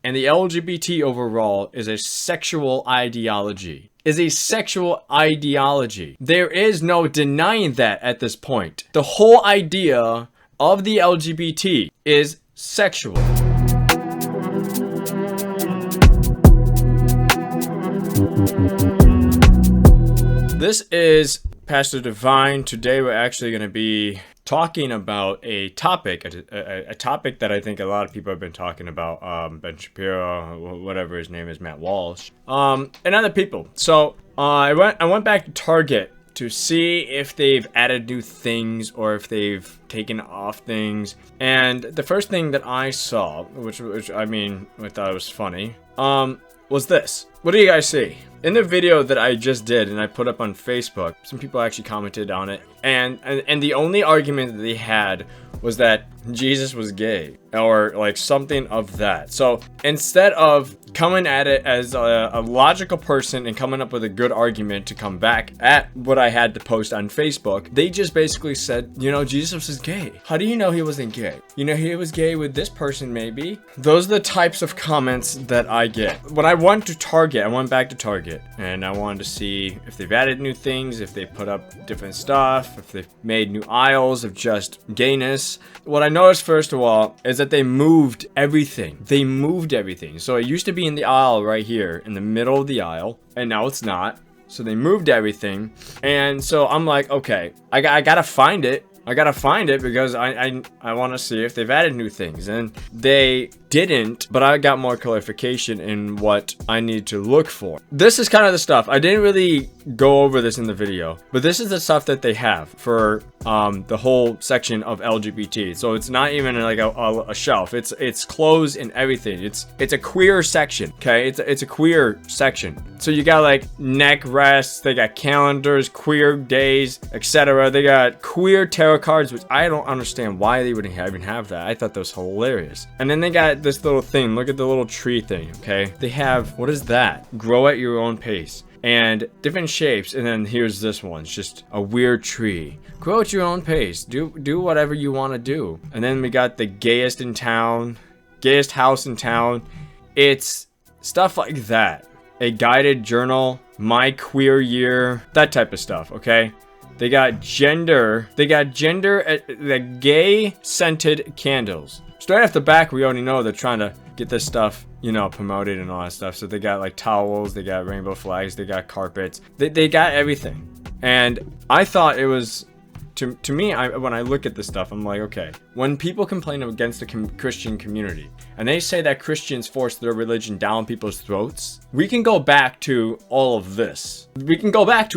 And the LGBT overall is a sexual ideology. There is no denying that at this point. The whole idea of the LGBT is sexual. This is Pastor Divine. Today we're actually going to be talking about a topic that I think a lot of people have been talking about. Ben Shapiro, whatever his name is, Matt Walsh, and other people. So I went back to Target to see if they've added new things or if they've taken off things. And the first thing that I saw, which I thought was funny, was this. What do you guys see? In the video that I just did and I put up on Facebook, some people actually commented on it, and the only argument that they had was that Jesus was gay or like something of that. So instead of coming at it as a logical person and coming up with a good argument to come back at what I had to post on Facebook, they just basically said, Jesus was gay. How do you know he wasn't gay? He was gay with this person maybe. Those are the types of comments that I get. When I went back to Target and I wanted to see if they've added new things, if they put up different stuff, if they've made new aisles of just gayness. What I noticed first of all is that they moved everything. So it used to be in the aisle right here in the middle of the aisle, and now it's not. So they moved everything, and so I'm like, okay, I gotta find it. Because I want to see if they've added new things, and they didn't, but I got more clarification in what I need to look for. This is kind of the stuff. I didn't really go over this in the video, but this is the stuff that they have for the whole section of LGBT. So it's not even like a shelf. It's clothes and everything. It's a queer section, okay? It's a queer section. So you got like neck rests, they got calendars, queer days, etc. They got queer tarot cards, which I don't understand why they would even have that. I thought that was hilarious. And then they got this little thing. Look at the little tree thing, okay? They have, what is that? Grow at your own pace. And different shapes. And then here's this one. It's just a weird tree. Grow at your own pace. Do whatever you want to do. And then we got the gayest house in town. It's stuff like that. A guided journal, my queer year, that type of stuff, okay? They got gender, the gay scented candles. Straight off the back, we already know they're trying to get this stuff, promoted and all that stuff. So they got like towels, they got rainbow flags, they got carpets, they got everything. And I thought it was, to me, when I look at this stuff, I'm like, okay, when people complain against the Christian community and they say that Christians force their religion down people's throats, we can go back to all of this. We can go back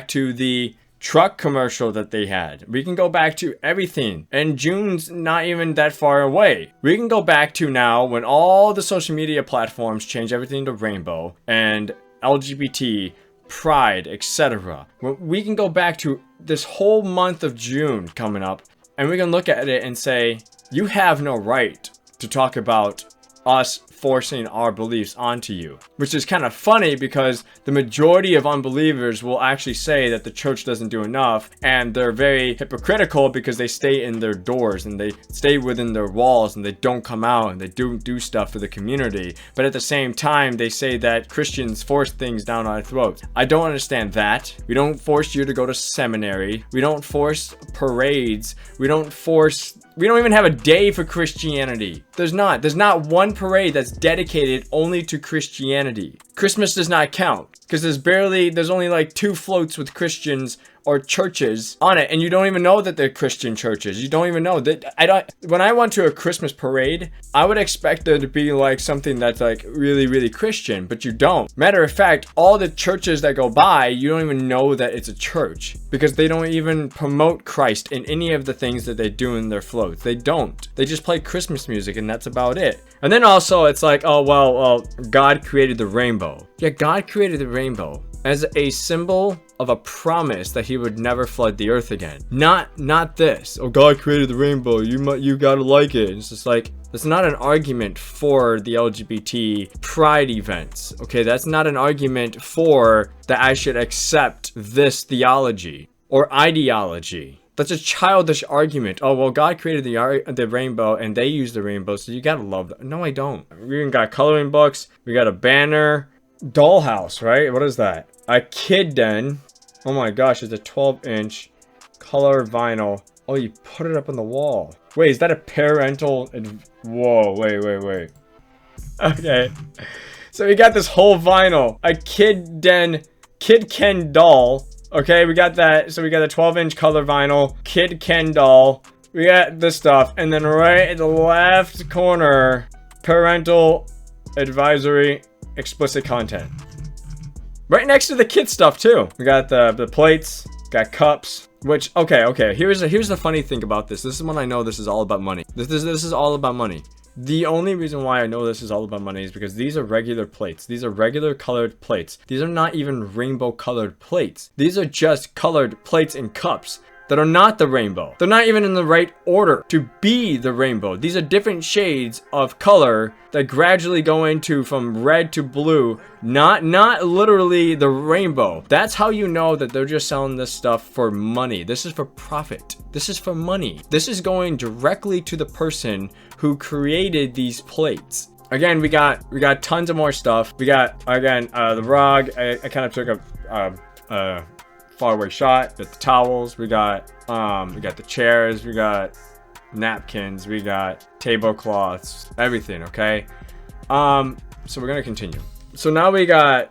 to the truck commercial that they had. We can go back to everything. And June's not even that far away. We can go back to now when all the social media platforms change everything to rainbow and LGBT, pride, etc. We can go back to this whole month of June coming up, and we can look at it and say, you have no right to talk about us forcing our beliefs onto you. Which is kind of funny because the majority of unbelievers will actually say that the church doesn't do enough, and they're very hypocritical because they stay in their doors and they stay within their walls and they don't come out and they do stuff for the community. But at the same time, they say that Christians force things down our throats. I don't understand that. We don't force you to go to seminary. We don't force parades. We don't even have a day for Christianity. There's not one parade that's dedicated only to Christianity. Christmas does not count because there's only like 2 floats with Christians or churches on it, and you don't even know that they're Christian churches. You don't even know that. When I went to a Christmas parade, I would expect there to be like something that's like really, really Christian, but you don't. Matter of fact, all the churches that go by, you don't even know that it's a church because they don't even promote Christ in any of the things that they do in their floats. They don't. They just play Christmas music and that's about it. And then also it's like, oh, well, God created the rainbow. Yeah, God created the rainbow as a symbol of a promise that he would never flood the earth again. Not this. Oh, God created the rainbow. You gotta like it. It's just like, that's not an argument for the LGBT pride events. Okay, that's not an argument for that I should accept this theology or ideology. That's a childish argument. Oh, well, God created the rainbow and they used the rainbow, so you gotta love that. No, I don't. We even got coloring books. We got a banner. Dollhouse, right? What is that? A kid den. Oh my gosh, it's a 12-inch color vinyl. Oh, you put it up on the wall. Wait, is that a parental? Whoa, wait. Okay. So we got this whole vinyl. A kid Ken doll. Okay, we got that. So we got a 12-inch color vinyl. Kid Ken doll. We got this stuff. And then right at the left corner, parental advisory, explicit content. Right next to the kid stuff too. We got the plates, got cups. Which, okay. Here's the funny thing about this. This is when I know this is all about money. This is all about money. The only reason why I know this is all about money is because these are regular plates. These are regular colored plates. These are not even rainbow colored plates. These are just colored plates and cups that are not the rainbow. They're not even in the right order to be the rainbow. These are different shades of color that gradually go into from red to blue, not literally the rainbow. That's how you know that they're just selling this stuff for money. This is for profit. This is for money. This is going directly to the person who created these plates. Again, we got tons of more stuff. We got, again, the rug. I kind of took a far away shot with the towels. We got the chairs, we got napkins, we got tablecloths, everything. Okay, so we're gonna continue. So now we got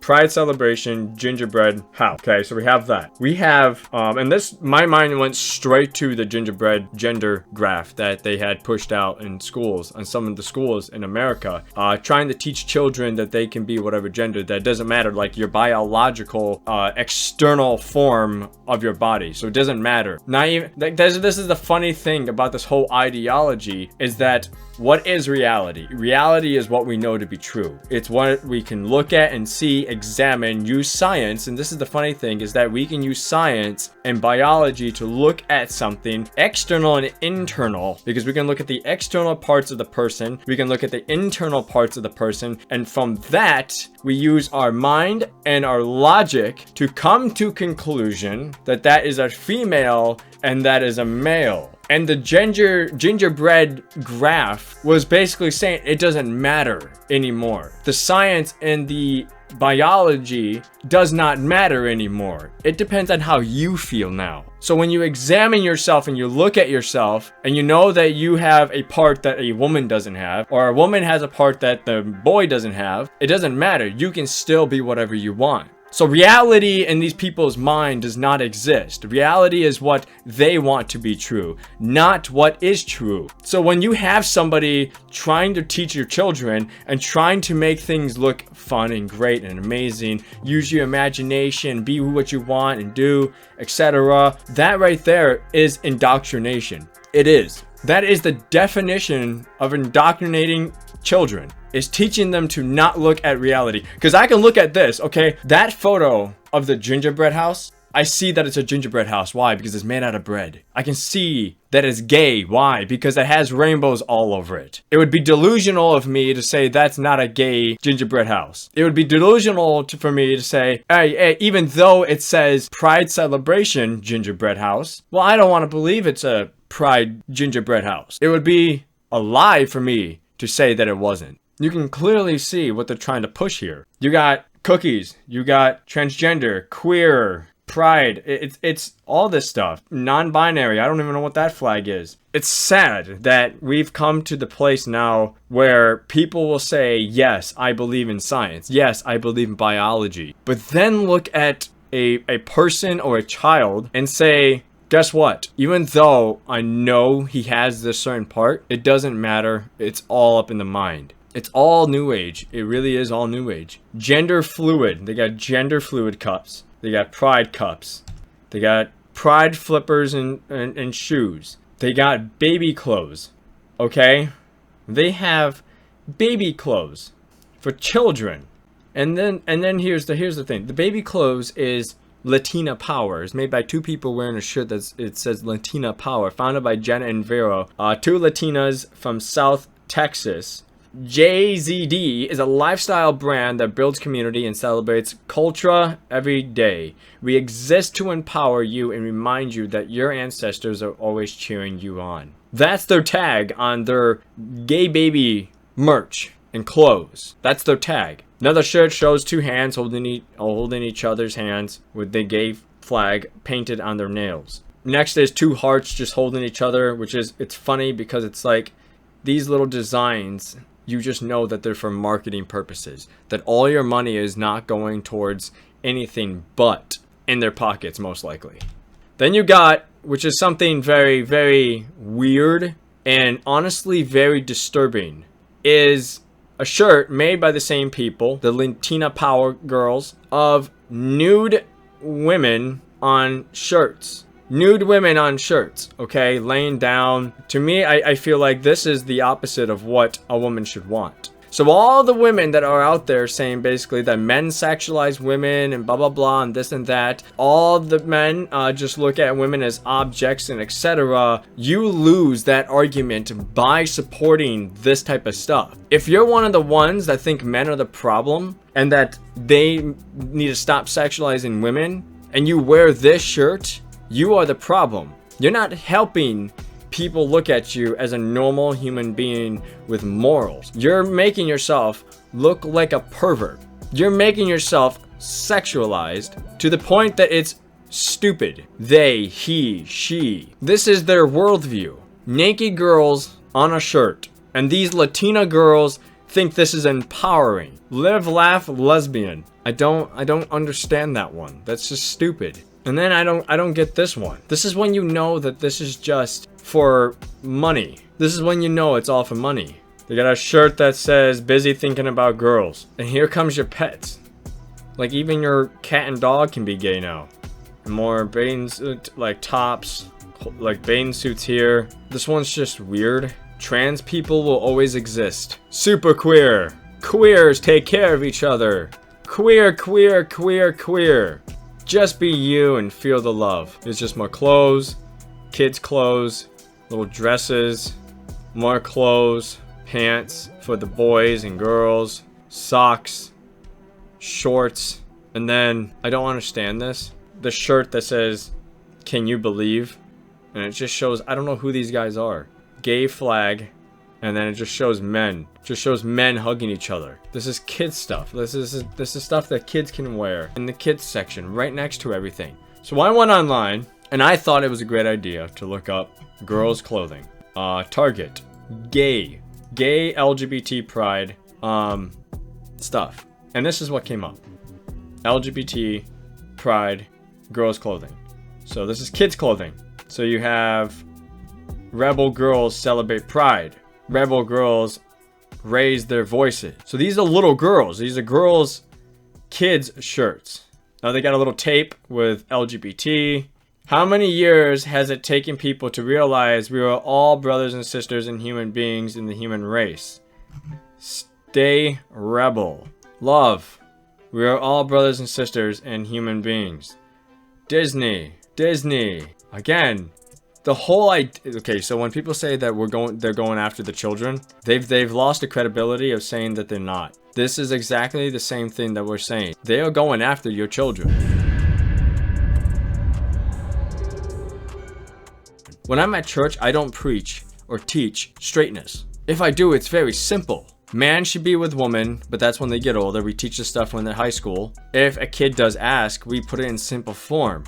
Pride Celebration Gingerbread House. Okay, so we have that. We have and this, my mind went straight to the gingerbread gender graph that they had pushed out in schools, on some of the schools in America, trying to teach children that they can be whatever gender, that doesn't matter, like your biological external form of your body. So it doesn't matter. Not even like this is the funny thing about this whole ideology, is that what is reality? Reality is what we know to be true. It's what we can look at and see, examine, use science. And this is the funny thing, is that we can use science and biology to look at something external and internal, because we can look at the external parts of the person, we can look at the internal parts of the person, and from that we use our mind and our logic to come to conclusion that that is a female and that is a male. And the gingerbread graph was basically saying it doesn't matter anymore. The science and the biology does not matter anymore. It depends on how you feel now. So when you examine yourself and you look at yourself and you know that you have a part that a woman doesn't have, or a woman has a part that the boy doesn't have, it doesn't matter. You can still be whatever you want. So reality in these people's mind does not exist. Reality is what they want to be true, not what is true. So when you have somebody trying to teach your children and trying to make things look fun and great and amazing, use your imagination, be what you want and do, etc., that right there is indoctrination. It is. That is the definition of indoctrinating children, is teaching them to not look at reality. Because I can look at this, okay? That photo of the gingerbread house, I see that it's a gingerbread house. Why? Because it's made out of bread. I can see that it's gay. Why? Because it has rainbows all over it. It would be delusional of me to say that's not a gay gingerbread house. It would be delusional for me to say, hey, even though it says Pride Celebration Gingerbread House, well, I don't want to believe it's a Pride gingerbread house. It would be a lie for me to say that it wasn't. You can clearly see what they're trying to push here. You got cookies, you got transgender, queer, pride, it's all this stuff. Non-binary, I don't even know what that flag is. It's sad that we've come to the place now where people will say, yes, I believe in science. Yes, I believe in biology. But then look at a person or a child and say, guess what? Even though I know he has this certain part, it doesn't matter. It's all up in the mind. It's all new age. It really is all new age. Gender fluid. They got gender fluid cups. They got pride cups. They got pride flippers and shoes. They got baby clothes. Okay? They have baby clothes for children. And then here's the thing. The baby clothes is Latina Power. It's made by two people wearing a shirt it says Latina Power, founded by Jenna and Vero, two Latinas from South Texas, JZD is a lifestyle brand that builds community and celebrates culture every day. We exist to empower you and remind you that your ancestors are always cheering you on. That's their tag on their gay baby merch and clothes. That's their tag. Another shirt shows two hands holding each other's hands with the gay flag painted on their nails. Next is two hearts just holding each other, which is, it's funny because it's like these little designs, you just know that they're for marketing purposes. That all your money is not going towards anything but in their pockets, most likely. Then you got, which is something very, very weird and honestly very disturbing, is a shirt made by the same people, the Latina Power Girls, of nude women on shirts. Nude women on shirts, okay, laying down. To me, I feel like this is the opposite of what a woman should want. So all the women that are out there saying basically that men sexualize women and blah blah blah and this and that, all the men just look at women as objects and etc. You lose that argument by supporting this type of stuff. If you're one of the ones that think men are the problem and that they need to stop sexualizing women, and you wear this shirt, you are the problem. You're not helping people look at you as a normal human being with morals. You're making yourself look like a pervert. You're making yourself sexualized to the point that it's stupid. They, he, she. This is their worldview. Naked girls on a shirt. And these Latina girls think this is empowering. Live, laugh, lesbian. I don't understand that one. That's just stupid. And then I don't get this one. This is when you know that this is just for money. This is when you know it's all for money. They got a shirt that says busy thinking about girls. And here comes your pets. Like even your cat and dog can be gay now. And more bathing suit, like tops, like bathing suits here. This one's just weird. Trans people will always exist. Super queer. Queers take care of each other. Queer, queer, queer, queer. Just be you and feel the love. It's just more clothes, kids' clothes, little dresses, more clothes, pants for the boys and girls, socks, shorts, and then, I don't understand this, the shirt that says, "Can you believe?" And it just shows, I don't know who these guys are. Gay flag, and then it just shows men. Just shows men hugging each other. This is kids stuff. This is stuff that kids can wear in the kids section, right next to everything. So I went online, and I thought it was a great idea to look up girls' clothing. Target, gay LGBT pride, stuff. And this is what came up. LGBT pride, girls' clothing. So this is kids' clothing. So you have rebel girls celebrate pride. Rebel girls raise their voices. So these are little girls. These are girls' kids' shirts. Now they got a little tape with LGBT. How many years has it taken people to realize we are all brothers and sisters and human beings in the human race? Stay rebel. Love. We are all brothers and sisters and human beings. Disney. Again. The whole idea, okay, so when people say that they're going after the children, they've lost the credibility of saying that they're not. This is exactly the same thing that we're saying. They are going after your children. When I'm at church, I don't preach or teach straightness. If I do, it's very simple. Man should be with woman, but that's when they get older. We teach this stuff when they're high school. If a kid does ask, we put it in simple form.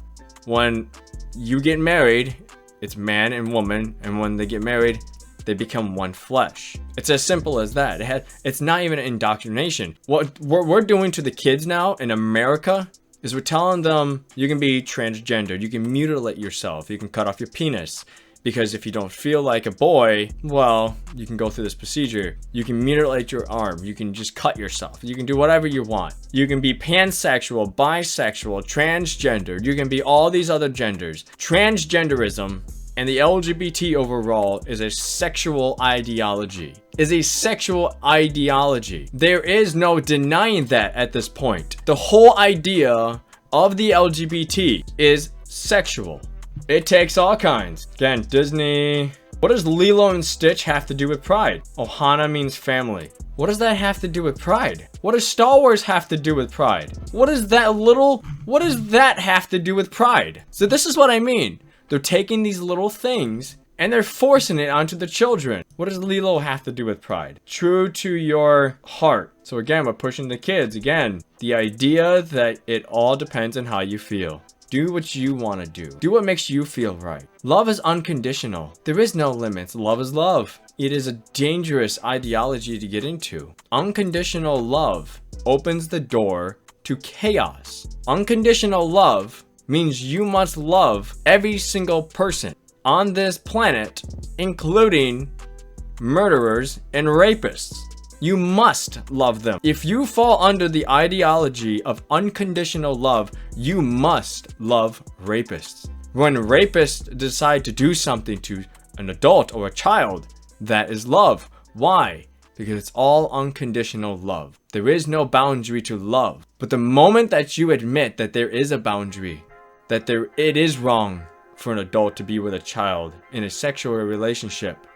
When you get married, it's man and woman, and when they get married, they become one flesh. It's as simple as that. It's not even an indoctrination. What we're doing to the kids now in America is we're telling them you can be transgender, you can mutilate yourself, you can cut off your penis. Because if you don't feel like a boy, well, you can go through this procedure. You can mutilate your arm. You can just cut yourself. You can do whatever you want. You can be pansexual, bisexual, transgender. You can be all these other genders. Transgenderism and the LGBT overall is a sexual ideology. There is no denying that at this point. The whole idea of the LGBT is sexual. It takes all kinds. Again, Disney. What does Lilo and Stitch have to do with pride? Ohana means family. What does that have to do with pride? What does Star Wars have to do with pride? What does that have to do with pride? So this is what I mean. They're taking these little things and they're forcing it onto the children. What does Lilo have to do with pride? True to your heart. So again, we're pushing the kids. Again, the idea that it all depends on how you feel. Do what you want to do. Do what makes you feel right. Love is unconditional. There is no limits. Love is love. It is a dangerous ideology to get into. Unconditional love opens the door to chaos. Unconditional love means you must love every single person on this planet, including murderers and rapists. You must love them. If you fall under the ideology of unconditional love, you must love rapists. When rapists decide to do something to an adult or a child, that is love. Why? Because it's all unconditional love. There is no boundary to love. But the moment that you admit that there is a boundary, that it is wrong for an adult to be with a child in a sexual relationship,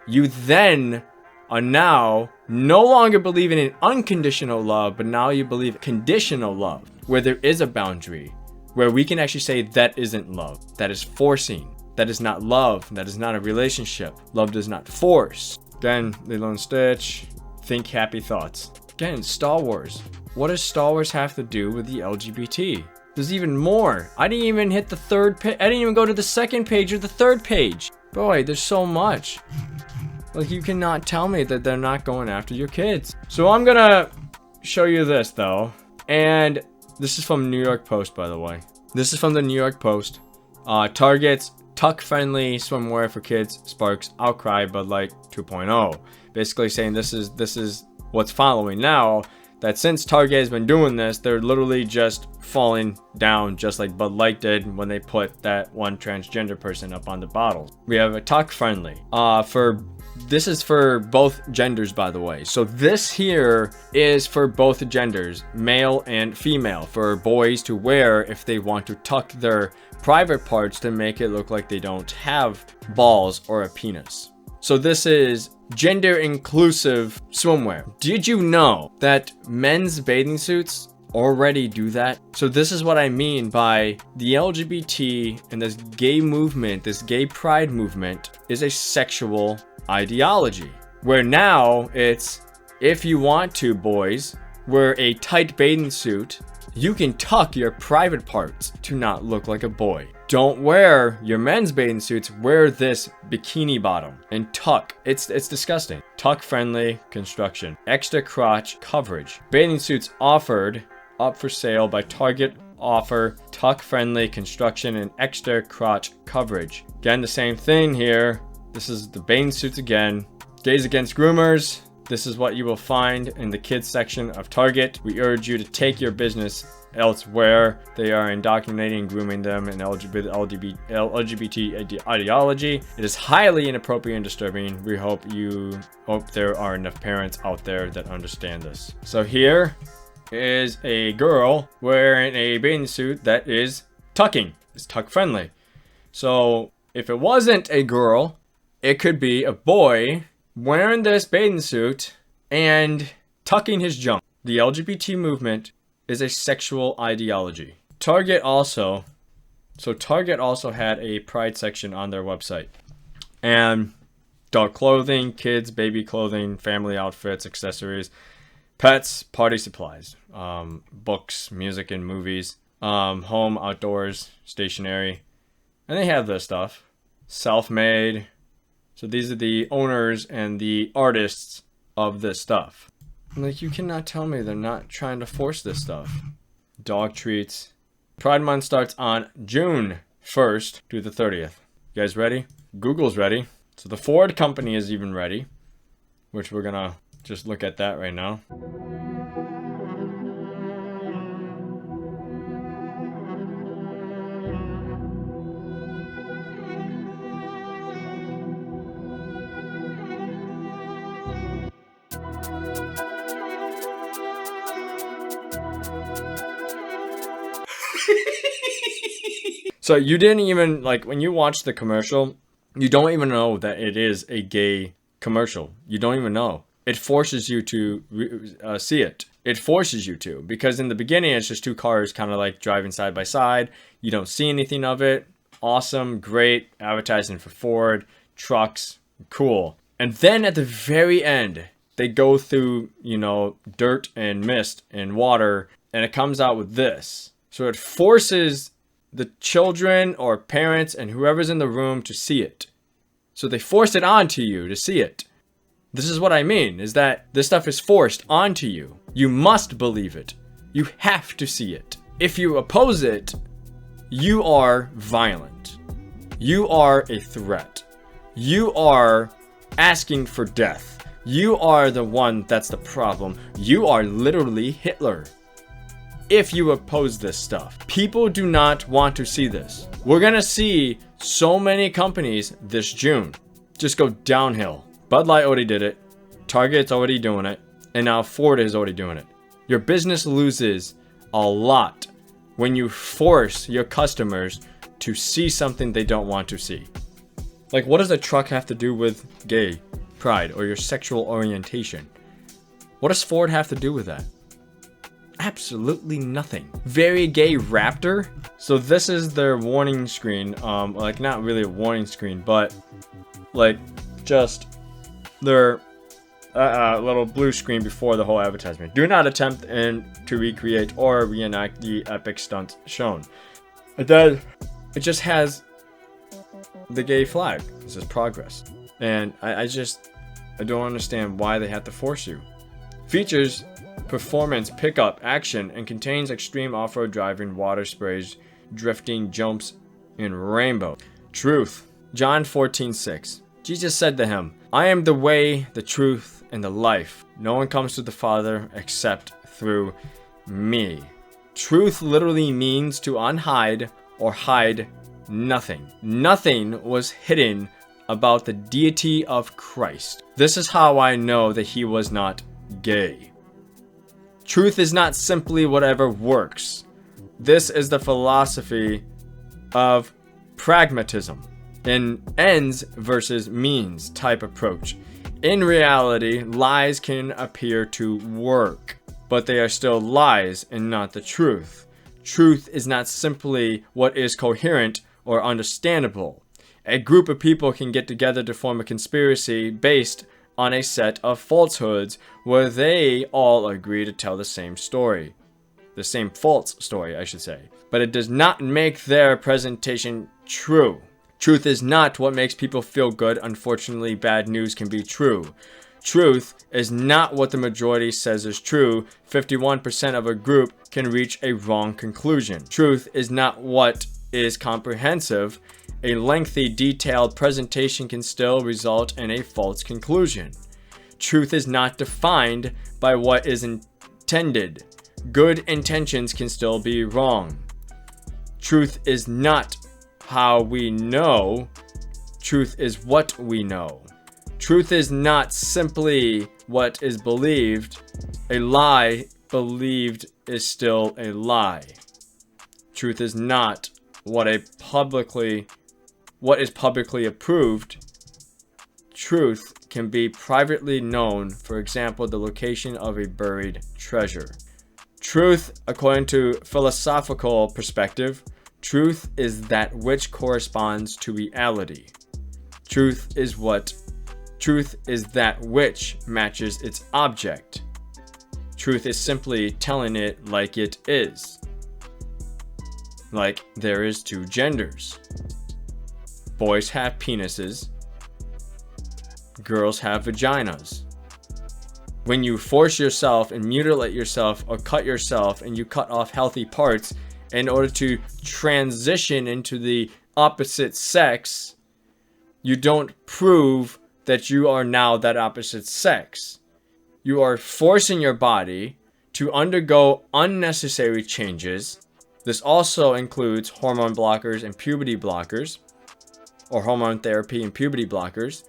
you then are now no longer believing in unconditional love, but now you believe conditional love, where there is a boundary, where we can actually say that isn't love, that is forcing, that is not love, that is not a relationship. Love does not force. Again, Lilo and Stitch, think happy thoughts. Again, Star Wars. What does Star Wars have to do with the LGBT? There's even more. I didn't even hit the third page. I didn't even go to the second page or the third page. Boy, there's so much. Like, you cannot tell me that they're not going after your kids. So I'm gonna show you this though. And this is from New York Post, by the way. This is from the New York Post. Target's tuck-friendly swimwear for kids sparks outcry Bud Light 2.0. Basically saying this is what's following now. That since Target has been doing this, they're literally just falling down, just like Bud Light did when they put that one transgender person up on the bottles. We have a tuck-friendly. This is for both genders, by the way. So this here is for both genders, male and female, for boys to wear if they want to tuck their private parts to make it look like they don't have balls or a penis. So this is gender inclusive swimwear. Did you know that men's bathing suits already do that? So this is what I mean by the LGBT and this gay movement, this gay pride movement is a sexual ideology, where now it's, if you want to, boys, wear a tight bathing suit, you can tuck your private parts to not look like a boy. Don't wear your men's bathing suits, wear this bikini bottom and tuck. It's disgusting. Tuck friendly construction. Extra crotch coverage. Bathing suits offered up for sale by Target offer tuck friendly construction and extra crotch coverage. Again, the same thing here. This is the bathing suits again. Gays against groomers. This is what you will find in the kids section of Target. We urge you to take your business elsewhere. They are indoctrinating and grooming them in LGBT ideology. It is highly inappropriate and disturbing. We hope there are enough parents out there that understand this. So here is a girl wearing a bathing suit that is tucking. It's tuck friendly. So if it wasn't a girl, it could be a boy wearing this bathing suit and tucking his junk. The LGBT movement is a sexual ideology. Target also had a pride section on their website. And dog clothing, kids, baby clothing, family outfits, accessories, pets, party supplies, books, music and movies, home, outdoors, stationery. And they have this stuff. Self-made. So these are the owners and the artists of this stuff. Like, you cannot tell me they're not trying to force this stuff. Dog treats. Pride Month starts on June 1st through the 30th. You guys ready? Google's ready. So the Ford company is even ready, which we're gonna just look at that right now. So you didn't even, like, when you watch the commercial, You don't even know that it is a gay commercial. You don't even know. It forces you to see it. It forces you to, because in the beginning it's just two cars kind of like driving side by side. You don't see anything of it. Awesome, great, advertising for Ford, trucks, cool. And then at the very end, they go through, dirt and mist and water, and it comes out with this. So it forces the children or parents and whoever's in the room to see it. So they force it onto you to see it. This is what I mean, is that this stuff is forced onto you. You must believe it. You have to see it. If you oppose it, you are violent. You are a threat. You are asking for death. You are the one that's the problem. You are literally Hitler. If you oppose this stuff, people do not want to see this. We're gonna see so many companies this June just go downhill. Bud Light already did it. Target's already doing it. And now Ford is already doing it. Your business loses a lot when you force your customers to see something they don't want to see. Like, what does a truck have to do with gay pride or your sexual orientation? What does Ford have to do with that? Absolutely nothing. Very gay Raptor. So this is their warning screen. Like, not really a warning screen, but like just their little blue screen before the whole advertisement. Do not attempt to recreate or reenact the epic stunts shown. It just has the gay flag. This is progress. And I don't understand why they have to force you. Features performance, pickup, action, and contains extreme off-road driving, water sprays, drifting, jumps, and rainbow. Truth. John 14:6. Jesus said to him, I am the way, the truth, and the life. No one comes to the Father except through me. Truth literally means to unhide or hide nothing. Nothing was hidden about the deity of Christ. This is how I know that he was not gay. Truth is not simply whatever works. This is the philosophy of pragmatism, an ends versus means type approach. In reality, lies can appear to work, but they are still lies and not the truth. Truth is not simply what is coherent or understandable. A group of people can get together to form a conspiracy based on a set of falsehoods where they all agree to tell the same story. The same false story, I should say. But it does not make their presentation true. Truth is not what makes people feel good. Unfortunately, bad news can be true. Truth is not what the majority says is true. 51% of a group can reach a wrong conclusion. Truth is not what is comprehensive. A lengthy, detailed presentation can still result in a false conclusion. Truth is not defined by what is intended. Good intentions can still be wrong. Truth is not how we know. Truth is what we know. Truth is not simply what is believed. A lie believed is still a lie. Truth is not what is publicly approved. Truth can be privately known, for example, the location of a buried treasure. Truth, according to philosophical perspective, truth is that which corresponds to reality. Truth is that which matches its object. Truth is simply telling it like it is. Like there is two genders. Boys have penises. Girls have vaginas. When you force yourself and mutilate yourself or cut yourself and you cut off healthy parts in order to transition into the opposite sex, you don't prove that you are now that opposite sex. You are forcing your body to undergo unnecessary changes. This also includes hormone blockers and puberty blockers, or hormone therapy and puberty blockers.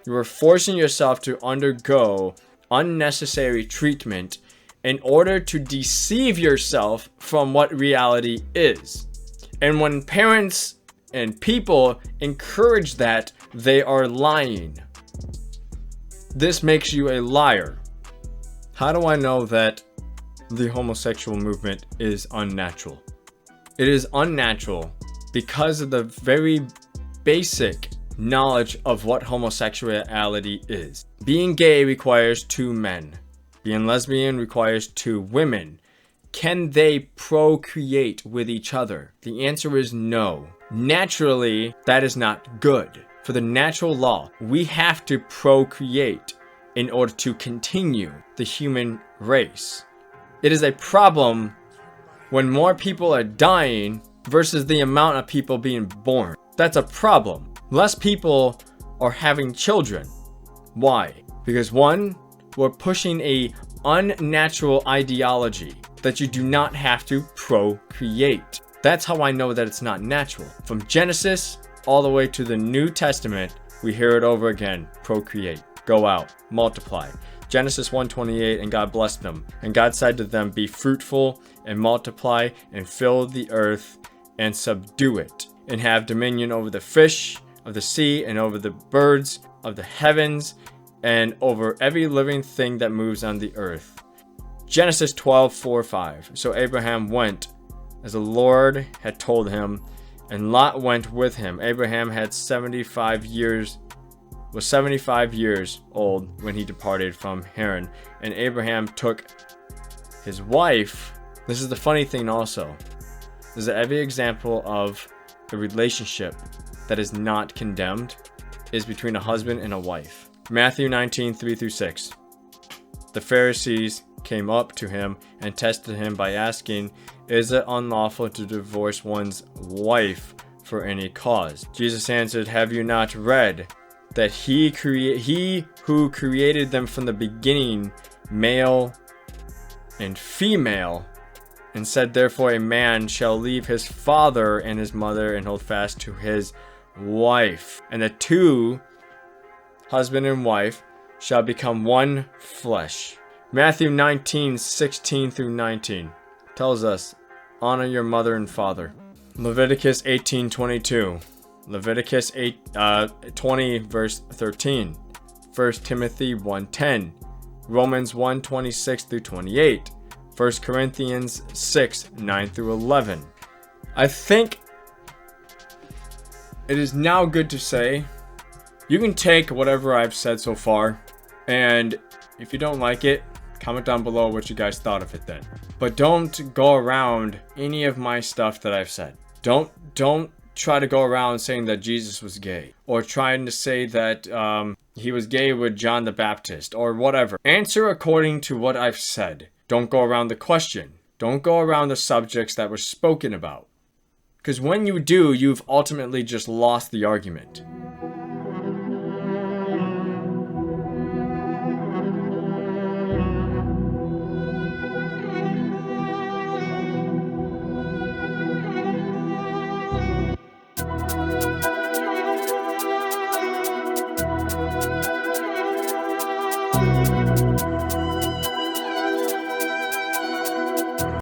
You are forcing yourself to undergo unnecessary treatment in order to deceive yourself from what reality is. And when parents and people encourage that, they are lying. This makes you a liar. How do I know that the homosexual movement is unnatural? It is unnatural because of the very basic knowledge of what homosexuality is. Being gay requires 2 men. Being lesbian requires 2 women. Can they procreate with each other? The answer is no. Naturally, that is not good. For the natural law, we have to procreate in order to continue the human race. It is a problem when more people are dying versus the amount of people being born. That's a problem. Less people are having children. Why? Because 1, we're pushing a unnatural ideology that you do not have to procreate. That's how I know that it's not natural. From Genesis all the way to the New Testament, we hear it over again. Procreate. Go out. Multiply. Genesis 1:28, and God blessed them. And God said to them, be fruitful and multiply and fill the earth and subdue it, and have dominion over the fish of the sea and over the birds of the heavens and over every living thing that moves on the earth. Genesis 12:4-5. So Abraham went as the Lord had told him, and Lot went with him. Abraham had 75 years old when he departed from Haran. And Abraham took his wife. This is the funny thing also, is that every example of a relationship that is not condemned is between a husband and a wife. Matthew 19:3-6. The Pharisees came up to him and tested him by asking, is it unlawful to divorce one's wife for any cause? Jesus answered, have you not read that he who created them from the beginning, male and female, and said, therefore a man shall leave his father and his mother and hold fast to his wife, and the 2, husband and wife, shall become one flesh. Matthew 19:16-19 tells us, honor your mother and father. Leviticus 18:22. Leviticus 20 verse 13. 1 Timothy 1:10. Romans 1:26-28. 1 Corinthians 6:9-11. I think it is now good to say, you can take whatever I've said so far, and if you don't like it, comment down below what you guys thought of it then. But don't go around any of my stuff that I've said. Don't try to go around saying that Jesus was gay, or trying to say that he was gay with John the Baptist, or whatever. Answer according to what I've said. Don't go around the question. Don't go around the subjects that were spoken about. Because when you do, you've ultimately just lost the argument.